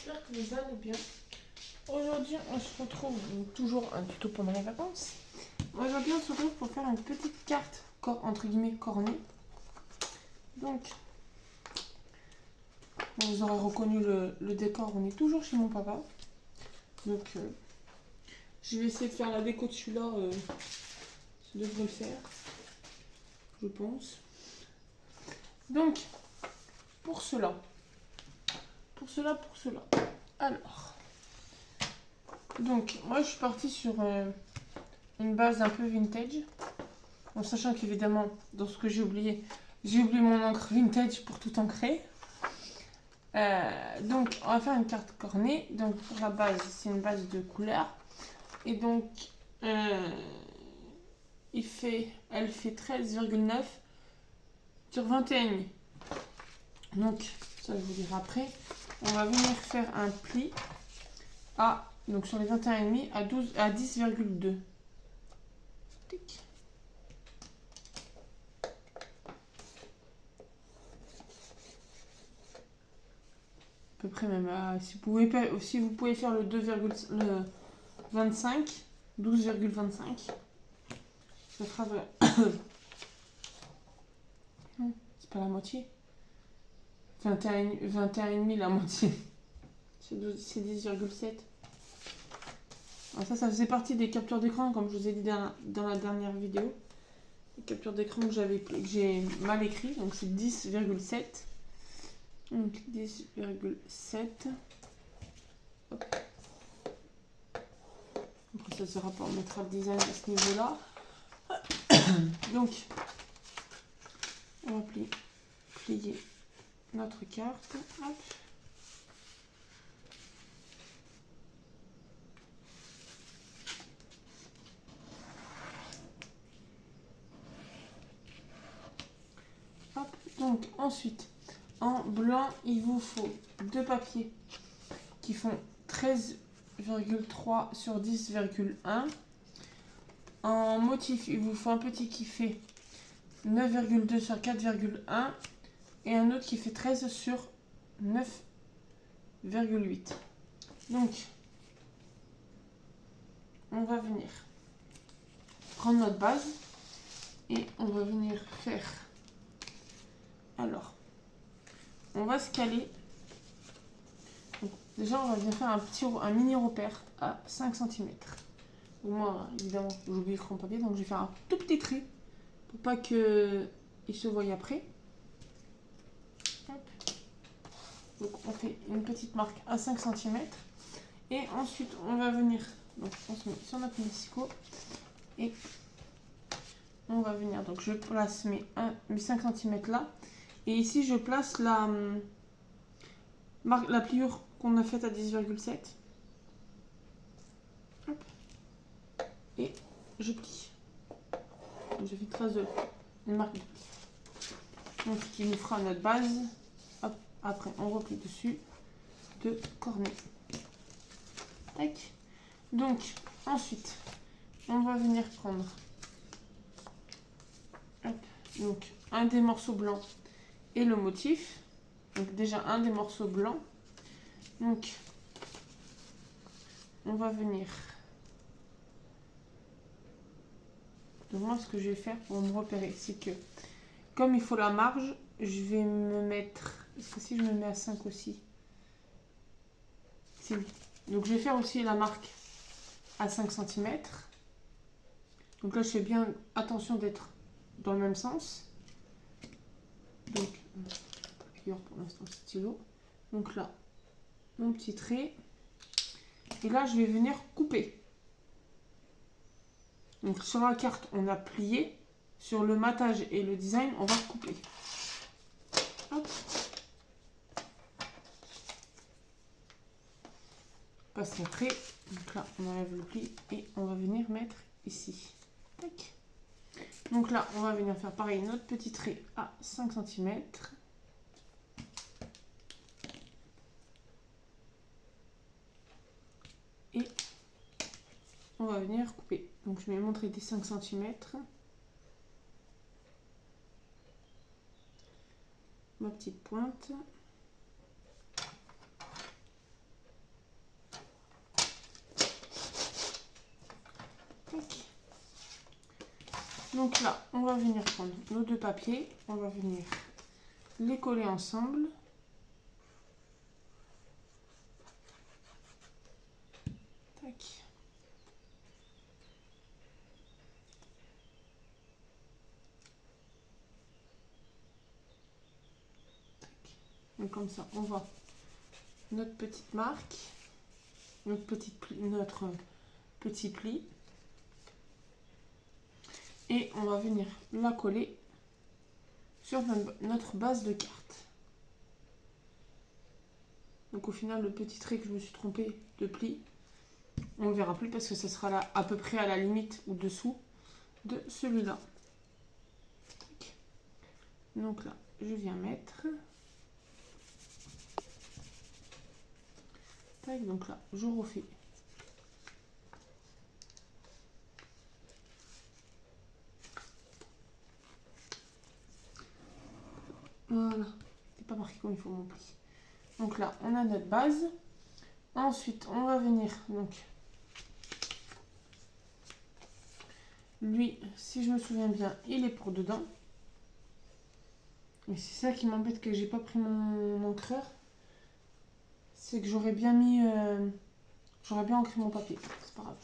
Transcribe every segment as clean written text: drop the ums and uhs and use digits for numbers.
j'espère que vous allez bien. Aujourd'hui, on se retrouve toujours un tuto pendant les vacances. Aujourd'hui, on se retrouve pour faire une petite carte, entre guillemets, cornée. Donc, vous aurez reconnu le décor, on est toujours chez mon papa. Donc, je vais essayer de faire la déco de celui-là. Ça devrait le faire, je pense. Donc, pour cela. Alors, donc, moi, je suis partie sur une base un peu vintage. En sachant qu'évidemment, dans ce que j'ai oublié mon encre vintage pour tout ancrer. Donc, on va faire une carte cornée. Donc, pour la base, c'est une base de couleurs. Et donc, elle fait 13,9 sur 21,5. Donc, ça, je vous dirai après. On va venir faire un pli donc sur les 21,5 à 10,2. Tic. À peu près même. Si vous pouvez faire le 12,25, ça fera. Non, c'est pas la moitié. 21,5 la moitié. C'est 10,7. Ça faisait partie des captures d'écran, comme je vous ai dit dans la dernière vidéo. Les captures d'écran que j'ai mal écrit, donc c'est 10,7. Donc 10,7. Après ça sera pas, on mettra le design à ce niveau-là. Donc, on va plier notre carte. Hop. Hop. Donc ensuite, en blanc, il vous faut deux papiers qui font 13,3 sur 10,1. En motif, il vous faut un petit qui fait 9,2 sur 4,1 et un autre qui fait 13 sur 9,8. Donc, on va venir prendre notre base et on va venir faire. Alors, on va se caler. Donc, déjà, on va venir faire un mini repère à 5 cm. Moi, évidemment, j'ai oublié le crayon papier, donc je vais faire un tout petit trait pour pas qu'il se voie après. Hop. Donc, on fait une petite marque à 5 cm. Et ensuite, on va venir, donc on se met sur notre lessico et on va venir, donc je place mes 5 cm là. Et ici, je place la pliure qu'on a faite à 10,7. Et je plie. Donc, je fais une trace de une marque de pli. Donc, ce qui nous fera notre base. Hop. Après, on replie dessus de cornet. Tac. Donc, ensuite, on va venir prendre donc un des morceaux blancs et le motif. Donc, déjà un des morceaux blancs. Donc, on va venir. Donc, moi, ce que je vais faire pour me repérer, c'est que comme il faut la marge, je vais me mettre. Est-ce que si je me mets à 5 aussi? Si oui. Donc, je vais faire aussi la marque à 5 cm. Donc là, je fais bien attention d'être dans le même sens. Donc, pour l'instant, stylo. Donc là, mon petit trait. Et là, je vais venir couper. Donc sur la carte, on a plié. Sur le matage et le design, on va couper. Hop. Passe le trait. Donc là, on enlève le pli et on va venir mettre ici. Tac. Donc là, on va venir faire pareil, notre petit trait à 5 cm. Et on va venir couper. Donc je vais montrer des 5 cm. Ma petite pointe. Donc là, on va venir prendre nos deux papiers, on va venir les coller ensemble. Tac. Tac. Donc comme ça, on voit notre petite marque, notre petit pli. Et on va venir la coller sur notre base de carte. Donc au final, le petit trait que je me suis trompée de pli, on ne le verra plus parce que ça sera là à peu près à la limite ou dessous de celui-là. Donc là, je viens mettre. Tac, donc là, je refais. Voilà, c'est pas marqué comme il faut mon pli. Donc là, on a notre base. Ensuite, on va venir, donc, lui, si je me souviens bien, il est pour dedans. Mais c'est ça qui m'embête que j'ai pas pris mon encreur. C'est que j'aurais bien mis, j'aurais bien ancré mon papier. C'est pas grave.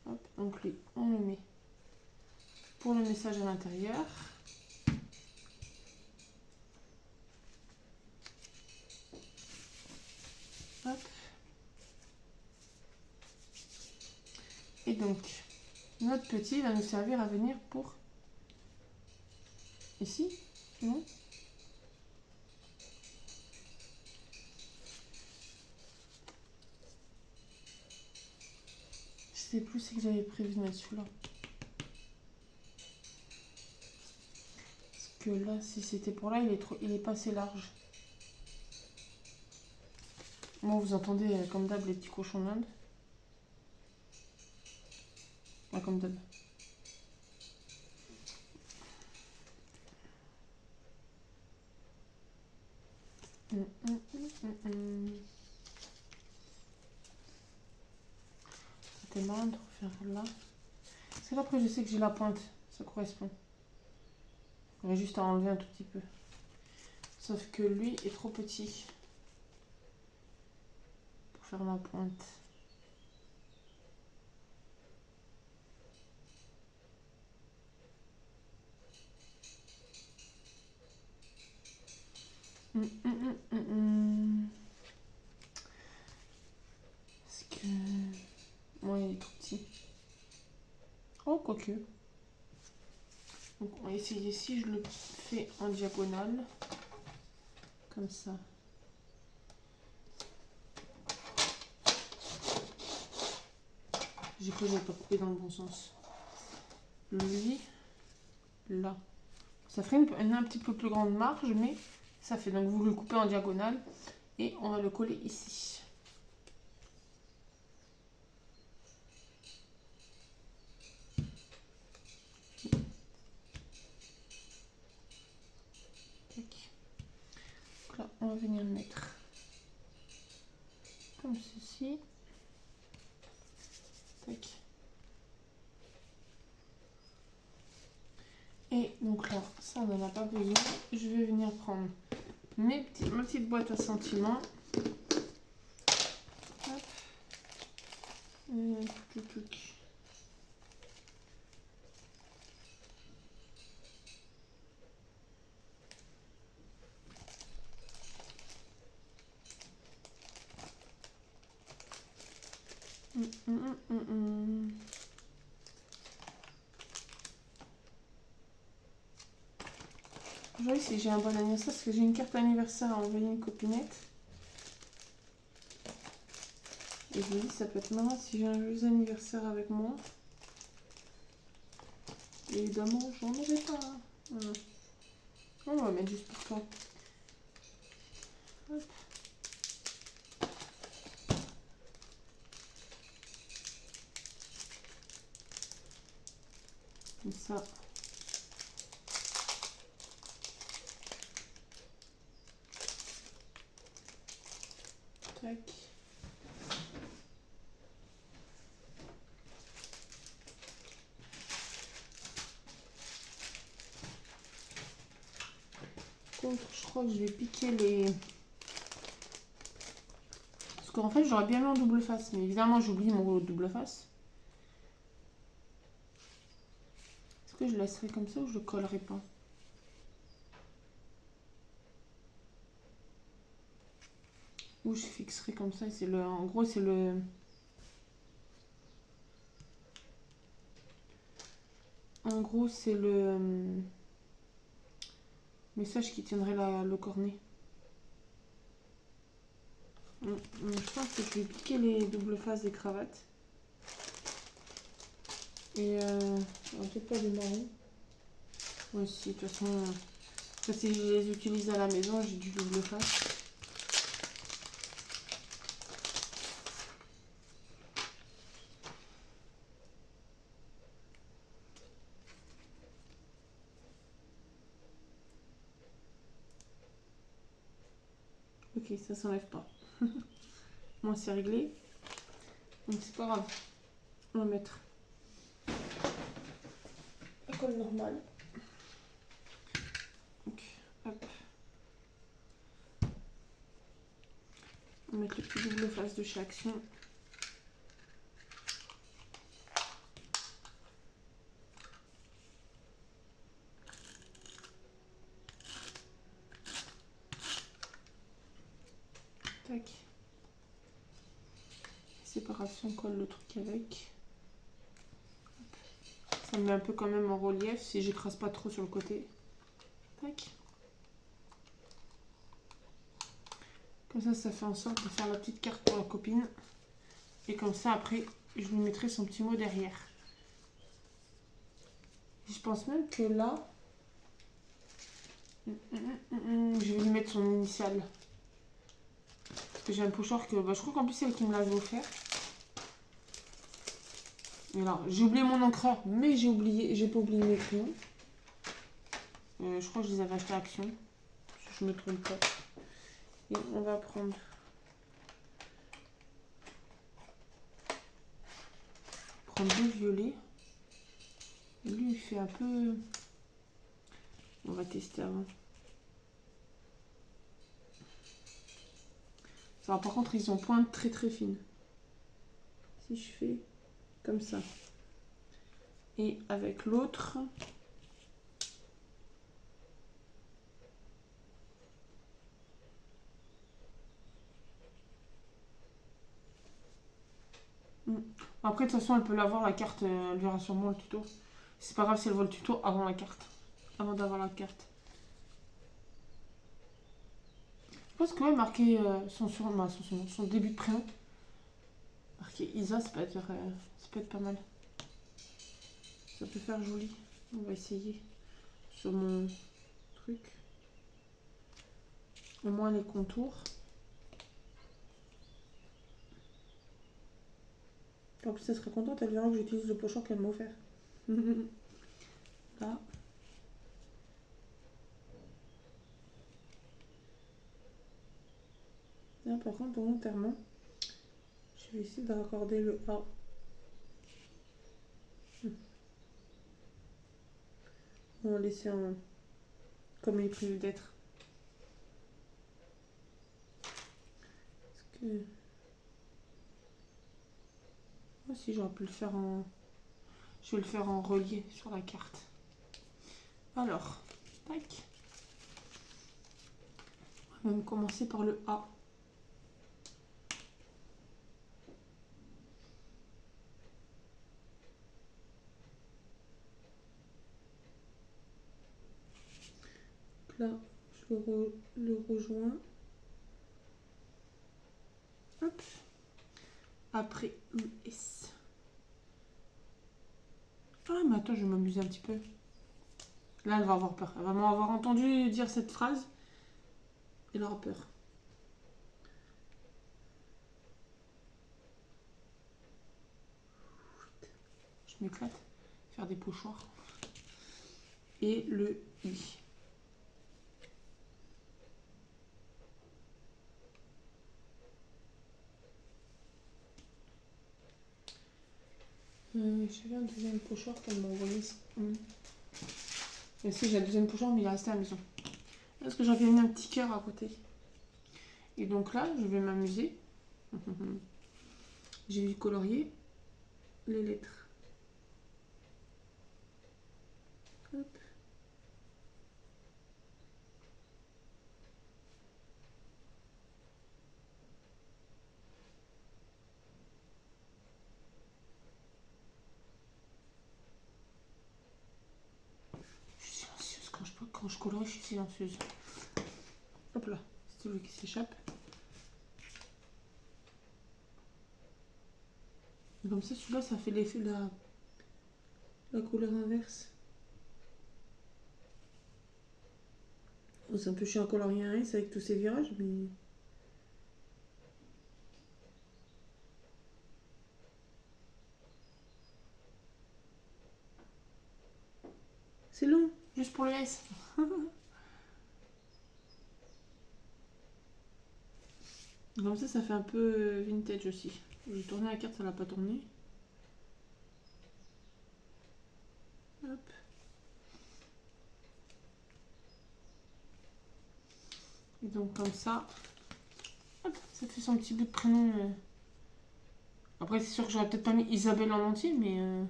Hop, donc lui, on le met pour le message à l'intérieur. Hop. Et donc, notre petit va nous servir à venir pour ici, non? Je sais plus si j'avais prévu de mettre celui-là. Parce que là, si c'était pour là, il est pas assez large. Bon, vous entendez comme d'hab les petits cochons d'Inde. Ah, comme d'hab. C'était marrant de refaire là. Parce que après, je sais que j'ai la pointe. Ça correspond. Il y a juste à enlever un tout petit peu. Sauf que lui est trop petit pour faire la pointe. Parce que... moi, il est trop petit. Oh, quoique. Donc, on va essayer si je le fais en diagonale. Comme ça. J'ai cru que j'avais pas coupé dans le bon sens. Lui, là. Ça ferait une un petit peu plus grande marge, mais ça fait. Donc vous le coupez en diagonale et on va le coller ici. Donc là, on va venir le mettre comme ceci. Tac. Et donc là, ça on n'en a pas besoin. Je vais venir prendre ma petite boîte à sentiments. Hop. Je vois si j'ai un bon anniversaire parce que j'ai une carte anniversaire à envoyer à une copinette. Et je me dis ça peut être marrant si j'ai un joyeux anniversaire avec moi. Et évidemment, j'en aurai pas. Voilà. On va mettre juste pour toi. Hop. Comme ça. Tac. contre, je crois que je vais piquer les... Parce qu'en fait, j'aurais bien mis en double face. Mais évidemment, j'oublie mon double face. Est-ce que je laisserai comme ça ou je le collerai pas? Ou je fixerai comme ça. C'est le... En gros, c'est le... En gros, c'est le message qui tiendrait le cornet. Je pense que je vais piquer les doubles faces des cravates. Et peut-être pas des marrons. Ouais, si, de toute façon, si je les utilise à la maison, j'ai du double face. Ok, ça s'enlève pas. Moi, c'est réglé. Donc, c'est pas grave. On va mettre la colle normale. Donc, hop. On va mettre le petit double face de chez Action. Tac. Séparation, on colle le truc avec. Ça me met un peu quand même en relief si j'écrase pas trop sur le côté. Tac. Comme ça fait en sorte de faire la petite carte pour la copine. Et comme ça, après, je lui mettrai son petit mot derrière. Je pense même que là, je vais lui mettre son initiale. Parce que j'ai un pochoir que... je crois qu'en plus, c'est elle qui me l'avait offert. Et alors, j'ai oublié mon encreur, mais j'ai pas oublié mes crayons. Je crois que je les avais achetés à Action. Si je me trompe pas. Et on va prendre... deux violets. Et lui, il fait un peu... On va tester avant. Ça va, par contre, ils ont pointe très très fine. Si je fais comme ça. Et avec l'autre... Après, de toute façon, elle peut l'avoir, la carte, elle verra sûrement le tuto. C'est pas grave si elle voit le tuto avant la carte. Avant d'avoir la carte. Je pense que ouais, marquer son début de prénom. Marquer Isa, ça peut être pas mal. Ça peut faire joli. On va essayer sur mon truc. Au moins les contours. En plus, elle serait contente, elle verra que j'utilise le pochoir qu'elle m'a offert. Là. Là, par contre, volontairement, je vais essayer de raccorder le A. On va laisser comme il est prévu d'être. Parce que... Moi aussi, j'aurais pu le faire en... Je vais le faire en relié sur la carte. Alors, tac. On va même commencer par le A. Là, je le rejoins. Hop. Après, le S. Ah, mais attends, je vais m'amuser un petit peu. Là, elle va avoir peur. Elle va m'avoir entendu dire cette phrase. Elle aura peur. Je m'éclate. Faire des pochoirs. Et le I. J'avais un deuxième pochoir qu'elle m'a envoyé. Si j'ai un deuxième pochoir, mais il est resté à la maison. Parce que j'avais mis un petit cœur à côté. Et donc là, je vais m'amuser. J'ai vu colorier les lettres. Hop. Je suis silencieuse quand je colorie, je suis silencieuse. Hop là, stylo qui s'échappe. Comme ça, celui-là, ça fait l'effet de la couleur inverse. Oh, c'est un peu chiant à colorier un S avec tous ces virages, mais... C'est long, juste pour le S. Comme ça fait un peu vintage aussi. J'ai tourné la carte, ça l'a pas tourné. Hop. Et donc comme ça, hop, ça fait son petit bout de prénom. Après c'est sûr que j'aurais peut-être pas mis Isabelle en entier, mais...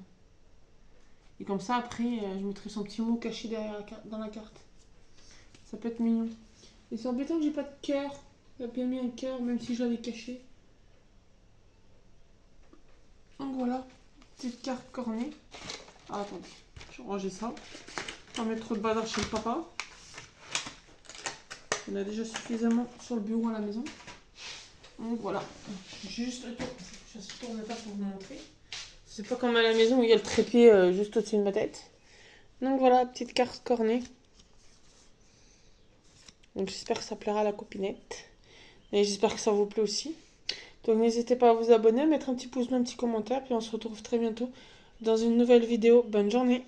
Et comme ça après, je mettrai son petit mot caché derrière dans la carte. Ça peut être mignon. Et c'est embêtant que j'ai pas de cœur. Il a bien mis un cœur, même si je l'avais caché. Donc voilà, petite carte cornée. Ah, attendez, je vais ranger ça. Pas mettre trop de bazar chez le papa. On a déjà suffisamment sur le bureau à la maison. Donc voilà, juste le tour. Je ne tourne pas pour vous montrer. C'est pas comme à la maison où il y a le trépied juste au-dessus de ma tête. Donc voilà, petite carte cornée. Donc j'espère que ça plaira à la copinette. Et j'espère que ça vous plaît aussi. Donc n'hésitez pas à vous abonner, à mettre un petit pouce bleu, un petit commentaire. Puis on se retrouve très bientôt dans une nouvelle vidéo. Bonne journée!